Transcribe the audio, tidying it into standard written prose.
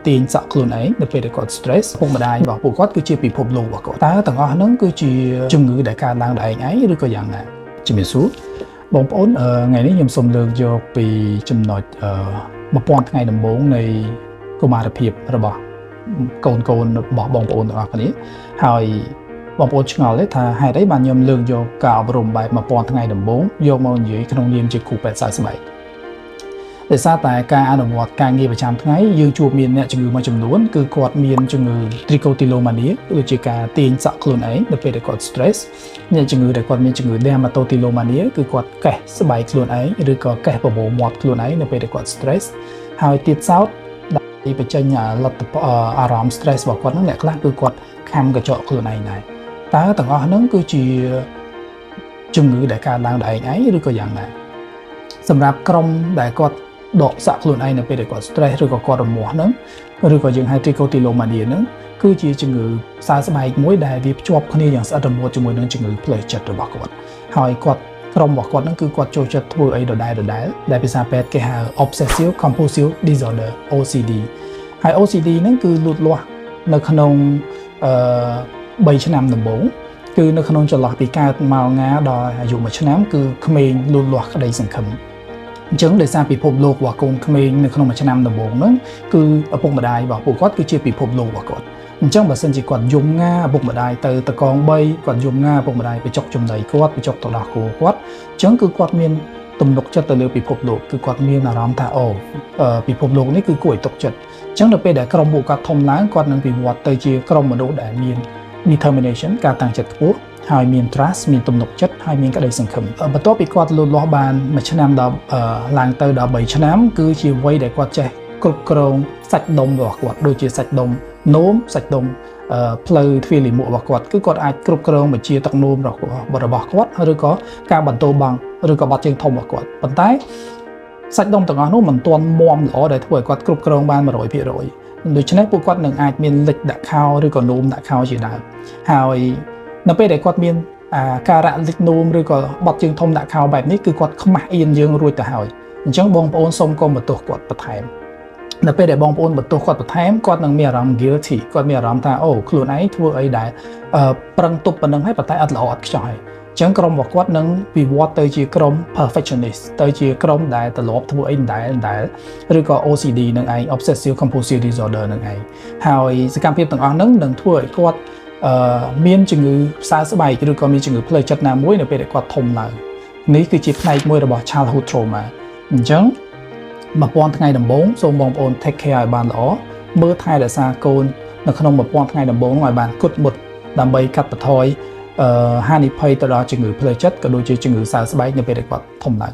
ទាញសក់ខ្លួនឯងនៅពេលដែលគាត់ stress ពុកម្ដាយរបស់ពួកគាត់គឺជាពិភពលោករបស់គាត់តើទាំងអស់ហ្នឹងគឺជាជំងឺដែលកើតឡើងដោយឯងឬក៏យ៉ាងណាជំរាបសួរបងប្អូនថ្ងៃនេះខ្ញុំសូមលើកយកពីចំណុច1000ថ្ងៃដំបូងនៃកុមារភាពរបស់កូនរបស់បងប្អូនទាំងអស់គ្នាហើយបងប្អូនឆ្ងល់ទេថាហេតុអីបានខ្ញុំលើកយកការអប់រំបែប1000ថ្ងៃដំបូងយកមកនិយាយក្នុងនាមជាគ្រូពេទ្យសើស្បែកដោយសារតែការអនុវត្តការងារប្រចាំថ្ងៃយើងជួបមានអ្នកជំងឺមួយចំនួនគឺគាត់មានជំងឺ trichotillomania គឺជាការទាញសក់ខ្លួនឯងនៅពេលដែលគាត់ stress អ្នកជំងឺដែលគាត់មានជំងឺ dermatillomania គឺគាត់កេះស្បែកខ្លួនឯងឬក៏កេះបបោមាត់ខ្លួនឯងនៅពេលដែលគាត់ stress ហើយទៀតសោតដែលបញ្ចេញលទ្ធផលអារម្មណ៍ stress របស់គាត់ហ្នឹងអ្នកខ្លះគឺគាត់ខាំកញ្ចក់ខ្លួនឯងដែរតើទាំងអស់ហ្នឹងគឺជាជំងឺដែលកើតឡើងដោយឯងឬក៏យ៉ាងណាសម្រាប់ក្រុមដែលគាត់ដកសក់ខ្លួនឯងនៅពេលដែលគាត់ stress ឬក៏គាត់រមាស់ហ្នឹងឬក៏យើងហៅ trichotillomania ហ្នឹងគឺជាជំងឺសើស្បែកមួយដែលវាភ្ជាប់គ្នាយ៉ាងស្អិតរមួតជាមួយនឹងជំងឺផ្លូវចិត្តរបស់គាត់ហើយគាត់ក្រុមរបស់គាត់ហ្នឹងគឺគាត់ចូលចិត្តធ្វើអីដដែលដែលភាសាពេទ្យគេហៅ obsessive compulsive disorder OCD ហើយ OCD ហ្នឹងគឺលូតលាស់នៅក្នុង3ឆ្នាំដំបូងគឺនៅក្នុងចន្លោះពីកើតមកងាដល់អាយុ1ឆ្នាំគឺក្មេងលូតលាស់ក្តីសង្ឃឹមអញ្ចឹងដោយសារពិភពលោករបស់កូនក្មេងនៅក្នុង1ឆ្នាំដំបូងហ្នឹងគឺឪពុកម្ដាយរបស់ពួកគាត់គឺជាពិភពលោករបស់គាត់អញ្ចឹងបើសិនជាគាត់យំងាឪពុកម្ដាយទៅតកង3គាត់យំងាឪពុកម្ដាយបញ្ចុកចំណីគាត់បញ្ចុកទៅដោះគោគាត់អញ្ចឹងគឺគាត់មានទំនុកចិត្តទៅលើពិភពលោកគឺគាត់មានអារម្មណ៍ថាពិភពលោកនេះគឺគួរឲ្យទុកចិត្តអញ្ចឹងនៅពេលដែលក្រុមពួកគាត់ធំឡើងគាត់នឹងវិវត្តទៅជាក្រុមមនុស្សដែលមាន determination ការតាំងចិត្តខ្ពស់ហើយមាន trust មានទំនុកចិត្តហើយមានក្តីសង្ឃឹមបន្ទាប់ពីគាត់លូតលាស់បាន1ឆ្នាំដល់ឡើងទៅដល់3ឆ្នាំគឺជាវ័យដែលគាត់ចេះគ្រប់គ្រងសាច់ដុំរបស់គាត់ដូចជាសាច់ដុំនោមសាច់ដុំផ្លូវទ្វារលាមករបស់គាត់គឺគាត់អាចគ្រប់គ្រងបញ្ជាទឹកនោមរបស់គាត់ឬក៏ការបន្តបង់ឬក៏បាត់ជើងធំរបស់គាត់ប៉ុន្តែសាច់ដុំទាំងអស់នោះមិនទាន់មាំល្អដែលធ្វើឲ្យគាត់គ្រប់គ្រងបាន 100% ដូច្នេះពួកគាត់នឹងអាចមានលិចដាក់ខោឬក៏នោមដាក់ខោជាដើមហើយនៅពេលដែលគាត់មានការៈលិចនោមឬក៏បាត់ជើងធំដាក់ខោបែបនេះគឺគាត់ខ្មាស់អៀនយើងរួចទៅហើយអញ្ចឹងបងប្អូនសូមកុំបន្ទោសគាត់បន្ថែមនៅពេលដែលបងប្អូនបន្ទោសគាត់បន្ថែមគាត់នឹងមានអារម្មណ៍ guilty គាត់មានអារម្មណ៍ថាខ្លួនឯងធ្វើអីដែលប្រឹងទប់ប៉ុណ្្នឹងហើយប៉ុន្តែអត់ល្អអត់ខ្ចោះហើយអញ្ចឹងក្រុមរបស់គាត់នឹងវិវត្តទៅជាក្រុម perfectionist ទៅជាក្រុមដែលត្រឡប់ធ្វើអីដែលឬក៏ OCD នឹងឯង obsessive compulsive disorder នឹងឯងហើយសកម្មភាពទាំងអស់ហ្នឹងនឹងធ្វើឲ្យគាត់មានជំងឺសើស្បែកឬក៏មានជំងឺផ្លូវចិត្តណាមួយនៅពេលដែលគាត់ធំឡើងនេះគឺជាផ្នែកមួយរបស់ childhood trauma អញ្ចឹង1000ថ្ងៃដំបូងសូមបងប្អូន take care ឲ្យបានល្អមើលថែរក្សាកូននៅក្នុង1000ថ្ងៃដំបូងឲ្យបានគត់មុតដើម្បីកាត់បន្ថយហានិភ័យទៅដល់ជំងឺផ្លូវចិត្តក៏ដូចជាជំងឺសើស្បែកនៅពេលដែលគាត់ធំឡើង